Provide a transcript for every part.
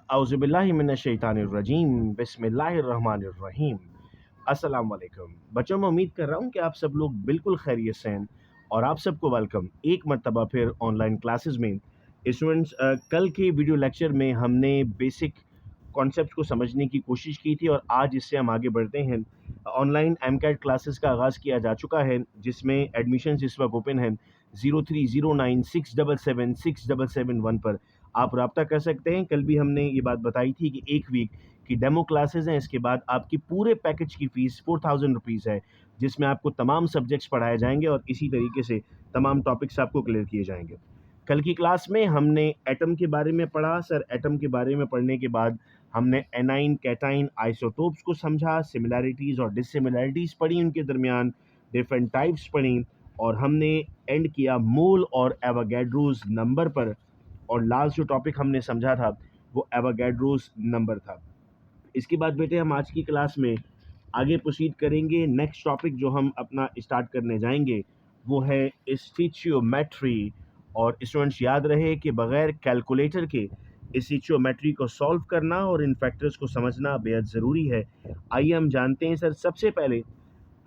औज़ुबिल्लाहि मिनश्शैतानिर्रजीम बिस्मिल्लाहिर्रहमानिर्रहीम। अस्सलाम वालेकुम बच्चों, मैं उम्मीद कर रहा हूँ कि आप सब लोग बिल्कुल खैरियत से हैं और आप सबको वेलकम एक मर्तबा फिर ऑनलाइन क्लासेस में। स्टूडेंट्स, कल के वीडियो लेक्चर में हमने बेसिक कॉन्सेप्ट को समझने की कोशिश की थी और आज इससे हम आगे बढ़ते हैं। ऑनलाइन एमकैट क्लासेस का आगाज़ किया जा चुका है जिसमें एडमिशन्स इस वक्त ओपन हैं 0309677677 पर आप रब्ता कर सकते हैं। कल भी हमने ये बात बताई थी कि एक वीक की डेमो क्लासेस हैं, इसके बाद आपकी पूरे पैकेज की फ़ीस 4000 रुपीज़ है, जिसमें आपको तमाम सब्जेक्ट्स पढ़ाए जाएंगे और इसी तरीके से तमाम टॉपिक्स आपको क्लियर किए जाएंगे। कल की क्लास में हमने एटम के बारे में पढ़ा। सर, एटम के बारे में पढ़ने के बाद हमने एनाइन, कैटाइन, आइसोटोप्स को समझा, सिमिलैरिटीज़ और डिससिमिलैरिटीज़ पढ़ी, उनके दरमियान डिफरेंट टाइप्स पढ़ी और हमने एंड किया मोल और एवोगैड्रोस नंबर पर। और लास्ट जो टॉपिक हमने समझा था वो एवोगैड्रोस नंबर था। इसके बाद बेटे हम आज की क्लास में आगे प्रोसीड करेंगे। नेक्स्ट टॉपिक जो हम अपना स्टार्ट करने जाएंगे वो है स्टिचियोमेट्री। और स्टूडेंट्स याद रहे कि बग़ैर कैलकुलेटर के स्टिचियोमेट्री को सॉल्व करना और इन फैक्टर्स को समझना बेहद ज़रूरी है। आइए हम जानते हैं। सर, सबसे पहले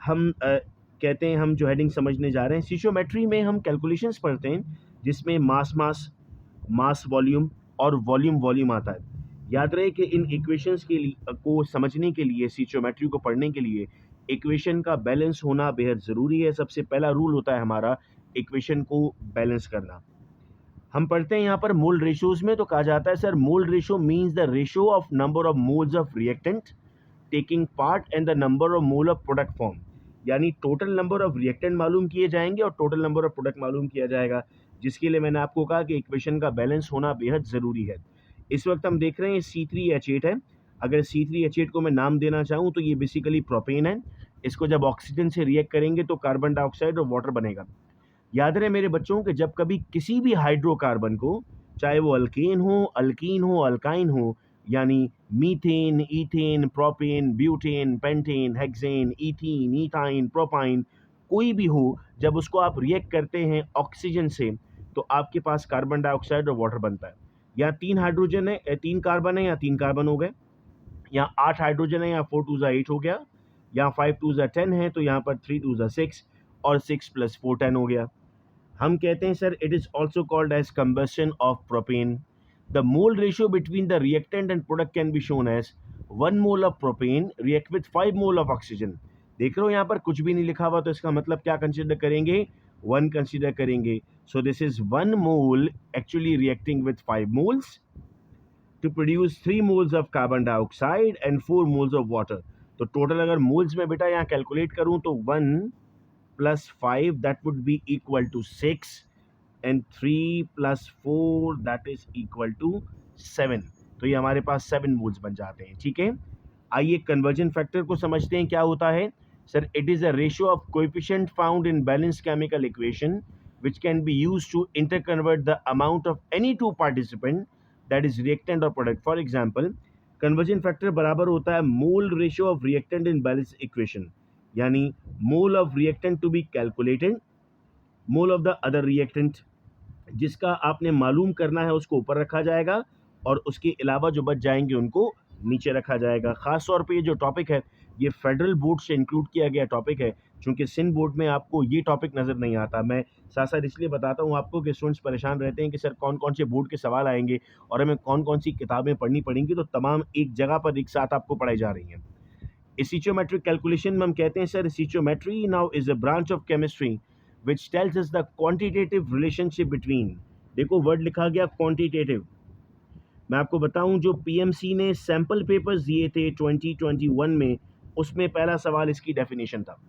हम कहते हैं हम जो हेडिंग समझने जा रहे हैं, स्टिचियोमेट्री में हम कैलकुलेशंस पढ़ते हैं जिसमें मास वॉल्यूम और वॉल्यूम आता है। याद रहे कि इन इक्वेशंस के लिए को समझने के लिए, स्टिचियोमेट्री को पढ़ने के लिए इक्वेशन का बैलेंस होना बेहद ज़रूरी है। सबसे पहला रूल होता है हमारा इक्वेशन को बैलेंस करना। हम पढ़ते हैं यहाँ पर मोल रेशियोज में, तो कहा जाता है sir mole ratio means the ratio of number of moles of reactant taking part and the number of mole of product form. यानी टोटल नंबर ऑफ रिएक्टेंट मालूम किए जाएंगे और टोटल नंबर ऑफ प्रोडक्ट मालूम किया जाएगा, जिसके लिए मैंने आपको कहा कि इक्वेशन का बैलेंस होना बेहद ज़रूरी है। इस वक्त हम देख रहे हैं C3H8 है। अगर C3H8 को मैं नाम देना चाहूँ तो ये बेसिकली प्रोपेन है। इसको जब ऑक्सीजन से रिएक्ट करेंगे तो कार्बन डाइऑक्साइड और वाटर बनेगा। याद रहे मेरे बच्चों कि जब कभी किसी भी हाइड्रोकार्बन को, चाहे वो अल्केन हो, अल्कीन हो, अल्काइन हो, यानी methane, ethane, propane, butane, pentane, hexane, ethene, ethyne, propyne, कोई भी हो, जब उसको आप रिएक्ट करते हैं ऑक्सीजन से तो आपके पास कार्बन डाइऑक्साइड और वाटर बनता है। यहाँ 3 हाइड्रोजन है, 3 कार्बन है, या 3 कार्बन हो गए। यहाँ 8 हाइड्रोजन है, यहाँ 4 2 8 हो गया। यहाँ 5 2 10 है, तो यहाँ पर 3 2 6 और 6 + 4 10 हो गया। हम कहते हैं sir it is also called as combustion of propane. The mole ratio between the reactant and product can be shown as 1 mole of propane react with 5 mole of oxygen. देख रहे हो यहाँ पर कुछ भी नहीं लिखा हुआ, तो इसका मतलब क्या कंसिडर करेंगे? 1 कंसिडर करेंगे। So this is 1 mole actually reacting with 5 moles to produce 3 moles of carbon dioxide and 4 moles of water। तो टोटल अगर मोल्स में बेटा यहाँ कैलकुलेट करूँ तो 1 + 5 that would be equal to 6 and 3 + 4 that is equal to 7। तो ये हमारे पास 7 मोल्स बन जाते हैं। ठीक है, आइए कन्वर्जन फैक्टर को समझते हैं क्या होता है। Sir, it is a ratio of coefficient found in balance chemical equation which can be used to interconvert the amount of any two participant, that is reactant or product। For example, conversion factor बराबर होता है mole ratio of reactant in balance equation, यानी mole of reactant to be calculated, mole of the other reactant जिसका आपने मालूम करना है उसको ऊपर रखा जाएगा और उसके अलावा जो बच जाएंगे उनको नीचे रखा जाएगा। ख़ास तौर पे ये जो टॉपिक है ये फेडरल बोर्ड से इंक्लूड किया गया टॉपिक है, क्योंकि सिंध बोर्ड में आपको ये टॉपिक नज़र नहीं आता। मैं साथ साथ इसलिए बताता हूँ आपको कि स्टूडेंट्स परेशान रहते हैं कि सर कौन कौन से बोर्ड के सवाल आएंगे और हमें कौन कौन सी किताबें पढ़नी पड़ेंगी, तो तमाम एक जगह पर एक साथ आपको पढ़ाई जा रही हैं। स्टिचियोमेट्रिक कैलकुलेशन में हम कहते हैं sir stoichiometry now is a branch of chemistry which tells us the quantitative relationship between। देखो वर्ड लिखा गया क्वांटिटेटिव। मैं आपको बताऊं जो पीएमसी ने सैंपल पेपर्स दिए थे 2021 में, उसमें पहला सवाल इसकी डेफिनेशन था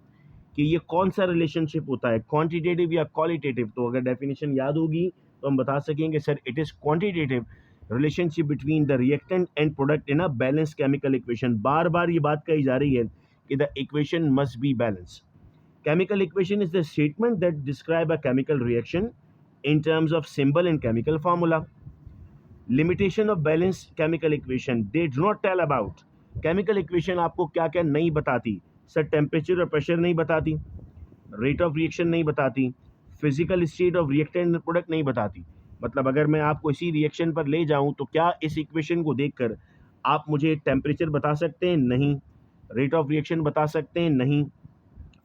कि ये कौन सा रिलेशनशिप होता है, क्वांटिटेटिव या क्वालिटेटिव। तो अगर डेफिनेशन याद होगी तो हम बता सकेंगे sir it is quantitative relationship between the reactant and product in a balance chemical equation. बार बार ये बात कही जा रही है कि the equation must be balance. Chemical equation is the statement that describe a chemical reaction in terms of symbol and chemical formula। Limitation of balanced chemical equation, they do not tell about। chemical equation आपको क्या क्या नहीं बताती sir? Temperature और pressure नहीं बताती, rate of reaction नहीं बताती, physical state of reactant and product नहीं बताती। मतलब अगर मैं आपको इसी रिएक्शन पर ले जाऊं तो क्या इस इक्वेशन को देखकर आप मुझे टेम्परेचर बता सकते हैं? नहीं। रेट ऑफ रिएक्शन बता सकते हैं? नहीं।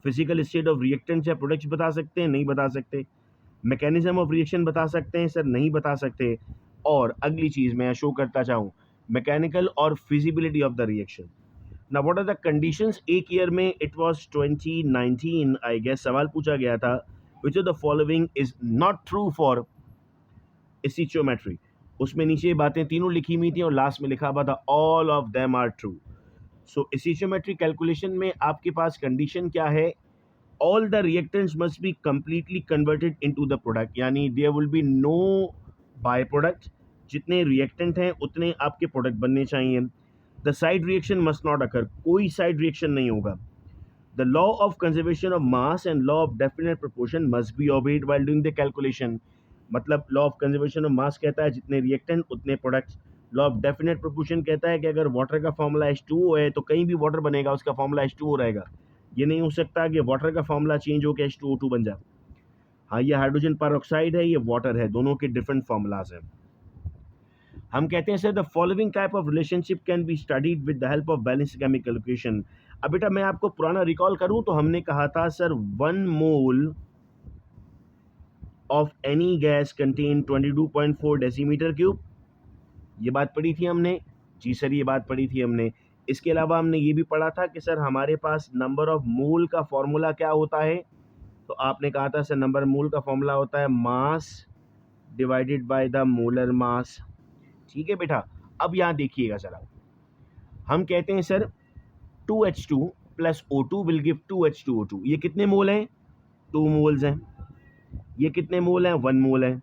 फिजिकल स्टेट ऑफ रिएक्टेंट्स या प्रोडक्ट्स बता सकते हैं? नहीं बता सकते। मैकेनिज्म ऑफ रिएक्शन बता सकते हैं? सर नहीं बता सकते। और अगली चीज़ मैं शो करता चाहूँ, मैकेनिकल और feasibility of the reaction. Now what are the conditions? एक ईयर में इट वाज 2019 आई गेस सवाल पूछा गया था, which of the following is not true for stoichiometry. उसमें नीचे ये बातें तीनों लिखी हुई थी और लास्ट में लिखा हुआ था all of them are true. So stoichiometry calculation में आपके पास कंडीशन क्या है? All the reactants must be completely converted into the product, यानी there will be no byproduct. जितने रिएक्टेंट हैं उतने आपके प्रोडक्ट बनने चाहिए। The side reaction must not occur, कोई साइड रिएक्शन नहीं होगा। The law of conservation of mass and law of definite proportion must be obeyed while doing the calculation. मतलब law of conservation of mass कहता है जितने reactant उतने products. Law of definite proportion कहता है कि अगर वाटर का फॉर्मूला H2O है तो कहीं भी वाटर बनेगा उसका फॉर्मूला H2O रहेगा। ये नहीं हो सकता कि वाटर का फॉर्मूला चेंज होकर H2O2 बन जाए। हाँ, ये हाइड्रोजन पर है, ये वाटर है, दोनों के डिफरेंट फॉर्मूलाज हैं। हम कहते हैं sir the following type of relationship can be studied with the help of balance chemical equation. अब बेटा मैं आपको पुराना रिकॉल करूं तो हमने कहा था sir 1 mole of any gas contain 22.4 decimetre cube. ये बात पढ़ी थी हमने। जी सर, ये बात पढ़ी थी हमने। इसके अलावा हमने ये भी पढ़ा था कि सर हमारे पास नंबर ऑफ मोल का फॉर्मूला क्या होता है। तो आपने कहा था सर नंबर मोल का फॉर्मूला होता है mass divided by the molar मास। ठीक है बेटा। अब यहाँ देखिएगा जरा, हम कहते हैं sir 2H2 plus O2 will give 2H2O2। ये कितने मोल हैं? 2 मोल्स हैं। ये कितने मोल हैं? 1 मोल है।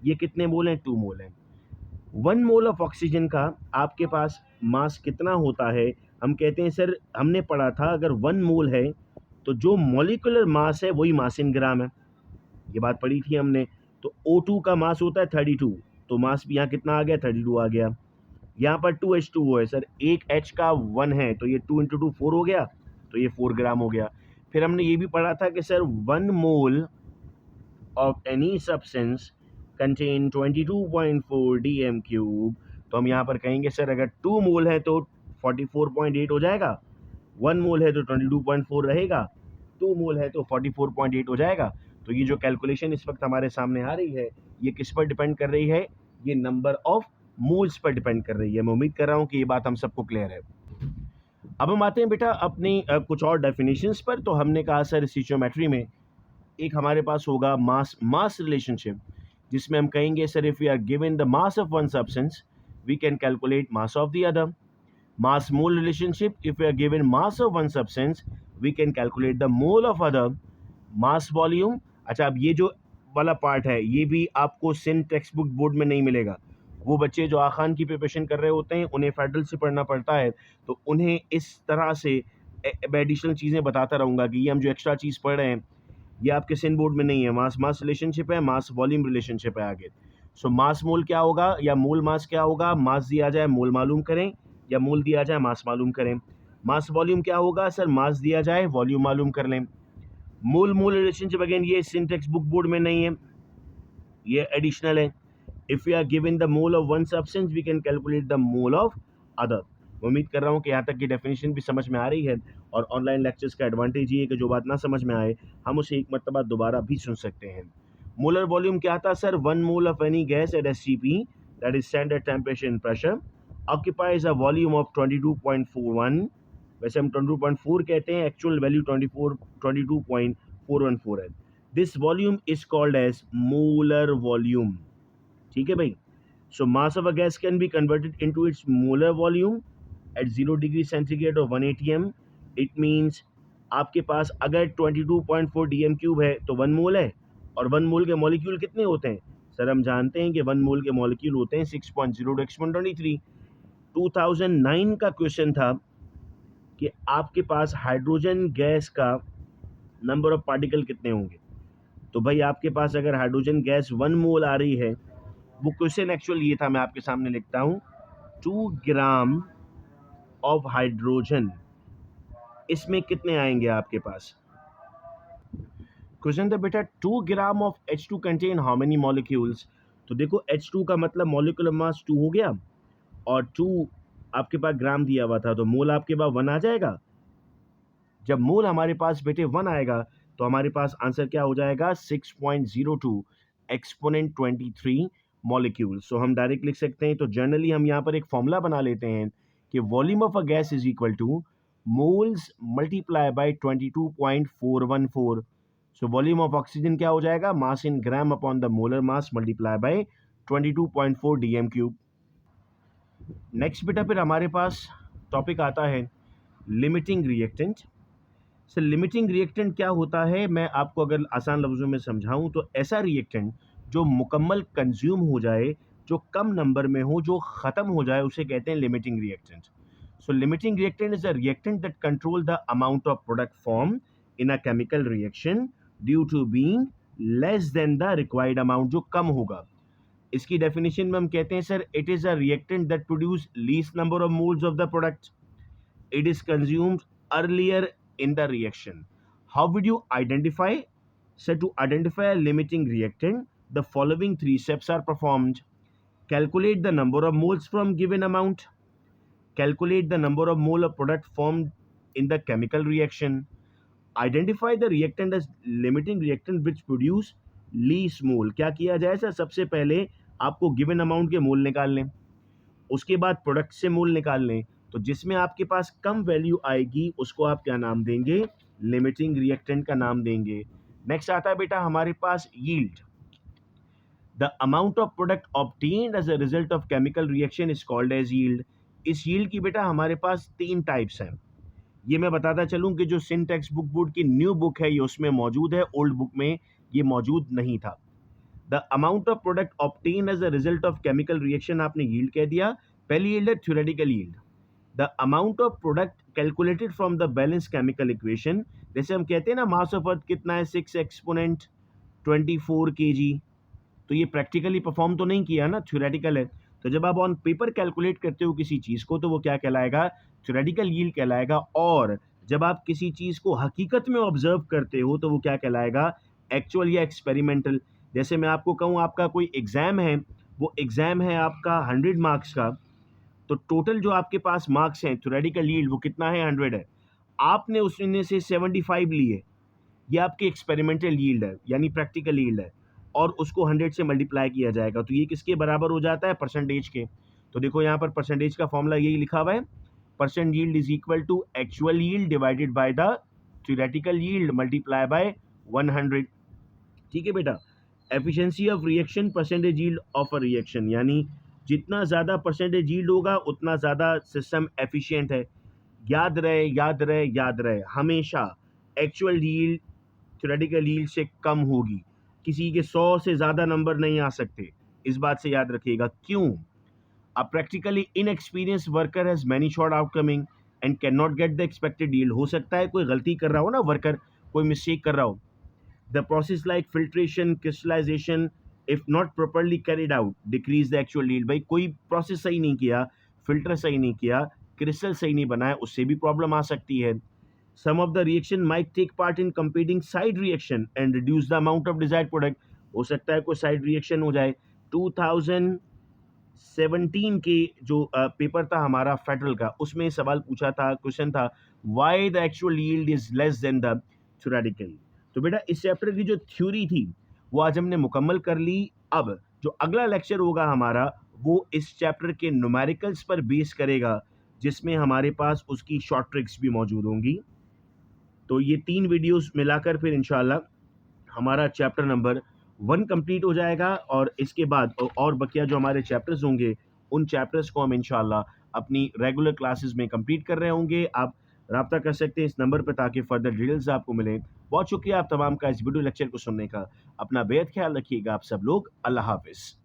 ये कितने मोल हैं? 2 मोल हैं। 1 मोल ऑफ ऑक्सीजन का आपके पास मास कितना होता है? हम कहते हैं सर, हमने पढ़ा था अगर 1 मोल है तो जो मॉलिक्यूलर मास है वही मास इन ग्राम है। ये बात पढ़ी थी हमने। तो O2 का मास होता है 32, तो मास भी यहाँ कितना आ गया? 32 आ गया। यहाँ पर 2H2O है सर, एक H का 1 है तो ये 2 इंटू 2 4 हो गया, तो ये 4 ग्राम हो गया। फिर हमने ये भी पढ़ा था कि sir 1 mole of any substance contain 22.4 dm cube. तो हम यहाँ पर कहेंगे सर अगर 2 मोल है तो 44.8 हो जाएगा, 1 मोल है तो 22.4 रहेगा, 2 मोल है तो 44.8 हो जाएगा। तो ये जो कैलकुलेशन इस वक्त हमारे सामने आ रही है ये किस पर डिपेंड कर रही है? ये number of moles per depend कर रही है। मैं उम्मीद कर रहा हूँ कि ये बात हम सबको क्लियर है। अब हम आते हैं बेटा अपनी कुछ और डेफिनेशंस पर। तो हमने कहा सर स्टिचोमेट्री में एक हमारे पास होगा मास मास रिलेशनशिप, जिसमें हम कहेंगे sir if we are given the mass of one substance we can calculate mass of the other. Mass mole relationship, if we are given mass of one substance we can calculate the mole of other. Mass volume, अच्छा अब ये जो वाला part है ये भी आपको सिन text book board में नहीं मिलेगा। वो बच्चे जो आखान की प्रिपरेशन कर रहे होते हैं उन्हें फेडरल से पढ़ना पड़ता है, तो उन्हें इस तरह से एडिशनल चीज़ें बताता रहूँगा कि ये हम जो एक्स्ट्रा चीज़ पढ़ रहे हैं ये आपके सिन बोर्ड में नहीं है। मास मास रिलेशनशिप है, मास वॉल्यूम रिलेशनशिप है आगे। सो मास मोल क्या होगा या मोल मास क्या होगा? मास दिया जाए मोल मालूम करें, या मोल दिया जाए मास मालूम करें। मास वॉल्यूम क्या होगा? सर मास दिया जाए वॉल्यूम मालूम कर लें। मोल मोल रिलेशनशिप अगेन ये सिंटेक्स बुक बोर्ड में नहीं है, ये एडिशनल है। If you are given the mole of one substance we can calculate the mole of other. उम्मीद कर रहा हूँ कि यहाँ तक की डेफिनेशन भी समझ में आ रही है। और ऑनलाइन लेक्चर्स का एडवांटेज ये है कि जो बात ना समझ में आए हम उसे एक मरतबा दोबारा भी सुन सकते हैं। मोलर वॉल्यूम क्या था sir? 1 mole of any gas at STP, that is standard temperature and pressure, occupies a volume of 22.41। वैसे हम 22.4 कहते हैं, एक्चुअल वैल्यू 22.414 है। This volume is called as molar volume. ठीक है भाई। So mass of a gas can be converted into its molar volume at 0 degree centigrade और 1 atm। It means आपके पास अगर 22.4 dm क्यूब है तो 1 मोल है, और 1 मोल के मॉलिक्यूल कितने होते हैं? सर हम जानते हैं कि 1 मोल के मॉलिक्यूल होते हैं 6.0 x 123। 2009 का क्वेश्चन था कि आपके पास हाइड्रोजन गैस का नंबर ऑफ पार्टिकल कितने होंगे। तो भाई आपके पास अगर हाइड्रोजन गैस 1 मोल आ रही है, वो क्वेश्चन एक्चुअल ये था, मैं आपके सामने लिखता हूँ, 2 ग्राम ऑफ हाइड्रोजन, इसमें कितने आएंगे आपके पास? क्वेश्चन था बेटा 2 gram of H2 contain how many molecules. तो देखो H2 का मतलब मॉलिक्यूलर मास 2 हो गया, और 2 आपके पास ग्राम दिया हुआ था, तो मोल आपके पास 1 आ जाएगा। जब मोल हमारे पास बेटे 1 आएगा तो हमारे पास आंसर क्या हो जाएगा, 6.02 एक्सपोनेंट 23 मॉलिक्यूल। सो हम डायरेक्ट लिख सकते हैं, तो जनरली हम यहाँ पर एक फॉर्मूला बना लेते हैं कि volume of a gas is equal to moles multiply by 22.414। So volume of oxygen क्या हो जाएगा, mass in gram upon the molar mass multiply by 22.4 DM cube. Next बेटा फिर हमारे पास टॉपिक आता है limiting reactant. Sir limiting reactant क्या होता है, मैं आपको अगर आसान लफ्ज़ों में समझाऊं तो ऐसा रिएक्टेंट जो मुकम्मल कंज्यूम हो जाए, जो कम नंबर में हो, जो ख़त्म हो जाए, उसे कहते हैं limiting reactant. So limiting reactant is a reactant that control the amount of product form in a chemical reaction due to being less than the required amount, जो कम होगा। इसकी डेफिनेशन में हम कहते हैं sir, it is a reactant that produce least number of moles of the product, it is consumed earlier in the reaction. How would you identify? So to identify a limiting reactant, the following three steps are performed. Calculate the number of moles from given amount. Calculate the number of mole of product formed in the chemical reaction. Identify the reactant as limiting reactant which produce least mole. क्या किया जाए sir, सबसे पहले आपको given amount के मोल निकाल लें, उसके बाद प्रोडक्ट से मोल निकाल लें, तो जिसमें आपके पास कम वैल्यू आएगी उसको आप क्या नाम देंगे, लिमिटिंग रिएक्टेंट का नाम देंगे। नेक्स्ट आता है बेटा हमारे पास yield. The amount of product obtained as a result of chemical reaction is called as yield. इस यील्ड की बेटा हमारे पास 3 टाइप्स हैं। ये मैं बताता चलूं कि जो सिंटेक्स बुक बोर्ड की न्यू बुक है ये उसमें मौजूद है, ओल्ड बुक में ये मौजूद नहीं था। The amount of product obtain as a result of chemical reaction आपने यील्ड कह दिया। पहली यील्ड है theoretical yield, the amount of product calculated from the balance chemical equation. जैसे हम कहते हैं ना मास ऑफ अर्थ कितना है, 6 एक्सपोनेंट 24 kg, तो ये प्रैक्टिकली परफॉर्म तो नहीं किया ना, थ्योरेटिकल है। तो जब आप ऑन पेपर कैलकुलेट करते हो किसी चीज़ को तो वो क्या कहलाएगा, थ्योरेटिकल यील्ड कहलाएगा। और जब आप किसी चीज़ को हकीकत में ऑब्जर्व करते हो तो वो क्या कहलाएगा, एक्चुअल या एक्सपेरिमेंटल। जैसे मैं आपको कहूँ आपका कोई एग्ज़ाम है, वो एग्ज़ाम है आपका 100 मार्क्स का, तो टोटल जो आपके पास मार्क्स हैं थ्योरेटिकल यील्ड वो कितना है, 100 है। आपने उसमें से 75 लिए, ये आपकी एक्सपेरिमेंटल यील्ड है यानी प्रैक्टिकल यील्ड है, और उसको 100 से मल्टीप्लाई किया जाएगा, तो ये किसके बराबर हो जाता है, परसेंटेज के। तो देखो यहाँ पर परसेंटेज का फॉर्मूला यही लिखा हुआ है, percent yield is equal to actual yield divided by the theoretical yield multiply by 100। ठीक है बेटा। Efficiency of reaction percentage yield of a reaction, यानी जितना ज़्यादा परसेंटेज यील्ड होगा उतना ज़्यादा सिस्टम एफिशिएंट है। याद रहे याद रहे याद रहे, हमेशा एक्चुअल यील्ड थ्योरेटिकल यील्ड से कम होगी, किसी के 100 से ज़्यादा नंबर नहीं आ सकते, इस बात से याद रखिएगा। क्यों, a practically inexperience worker has many short outcoming and can not get the expected yield. हो सकता है कोई गलती कर रहा हो ना वर्कर, कोई मिस्टेक कर रहा हो। The process like filtration, crystallization, if not properly carried out, decrease the actual yield। भाई कोई प्रोसेस सही नहीं किया, फिल्टर सही नहीं किया, क्रिस्टल सही नहीं बनाया, उससे भी प्रॉब्लम आ सकती है। Some of the reaction might take part in competing side reaction and reduce the amount of desired product। हो सकता है कोई साइड रिएक्शन हो जाए। 2017 के जो पेपर था हमारा फेडरल का, उसमें सवाल पूछा था, क्वेश्चन था, why the actual yield is less than the theoretical. तो बेटा इस चैप्टर की जो थ्योरी थी वो आज हमने मुकम्मल कर ली। अब जो अगला लेक्चर होगा हमारा वो इस चैप्टर के न्यूमेरिकल्स पर बेस करेगा, जिसमें हमारे पास उसकी शॉर्ट ट्रिक्स भी मौजूद होंगी। तो ये 3 वीडियोस मिलाकर फिर इंशाल्लाह हमारा चैप्टर नंबर 1 कंप्लीट हो जाएगा, और इसके बाद और बकिया जो हमारे चैप्टर्स होंगे उन चैप्टर्स को हम इंशाल्लाह अपनी रेगुलर क्लासेस में कंप्लीट कर रहे होंगे। आप राब्ता कर सकते हैं इस नंबर पर ताकि फर्दर डिटेल्स आपको मिले। बहुत शुक्रिया आप तमाम का इस वीडियो लेक्चर को सुनने का। अपना बेहद ख्याल रखिएगा आप सब लोग। अल्लाह हाफिज़।